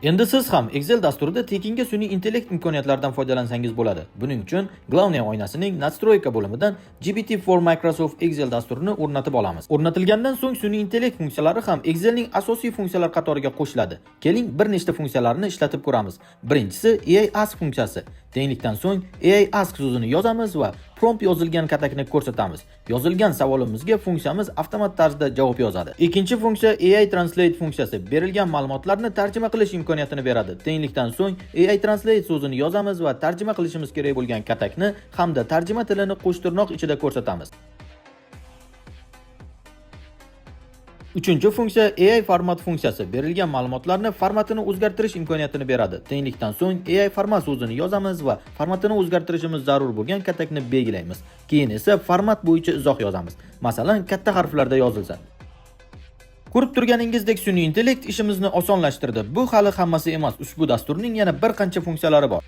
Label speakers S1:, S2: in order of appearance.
S1: Endi siz ham Excel dasturida tekinga sun'iy intellekt imkoniyatlaridan foydalansangiz bo'ladi. Buning uchun Glownail oynasining Nastroyka bo'limidan GPT for Microsoft Excel dasturini o'rnatib olamiz. O'rnatilgandan so'ng sun'iy intellekt funksiyalari ham Excelning asosiy funksiyalar qatoriga qo'shiladi. Keling, bir nechta funksiyalarni ishlatib ko'ramiz. Birinchisi AI Ask funksiyasi. Tenglikdan so'ng AI Ask so'zini yozamiz va prompt yozilgan katakni ko'rsatamiz. Yozilgan savolimizga funksiyamiz avtomat tarzda javob yozadi. Ikkinchi funksiya AI Translate funksiyasi. Berilgan ma'lumotlarni tarjima qilish imkoniyatini beradi. Tenglikdan so'ng AI Translate so'zini yozamiz va tarjima qilishimiz kerak bo'lgan katakni hamda tarjima tilini qo'shtirnoq ichida ko'rsatamiz. Uchinchi funksiya AI Format funksiyasi. Berilgan ma'lumotlarni formatini o'zgartirish imkoniyatini beradi. Tenglikdan so'ng AI format so'zini yozamiz va formatini o'zgartirishimiz zarur bo'lgan katakni belgilaymiz. Keyin esa format bo'yicha izoh yozamiz. Masalan, katta harflarda yozilsa. Ko'rib turganingizdek, sun'iy intellekt ishimizni osonlashtirdi. Bu hali hammasi emas. Ushbu dasturning yana bir qancha funksiyalari bor.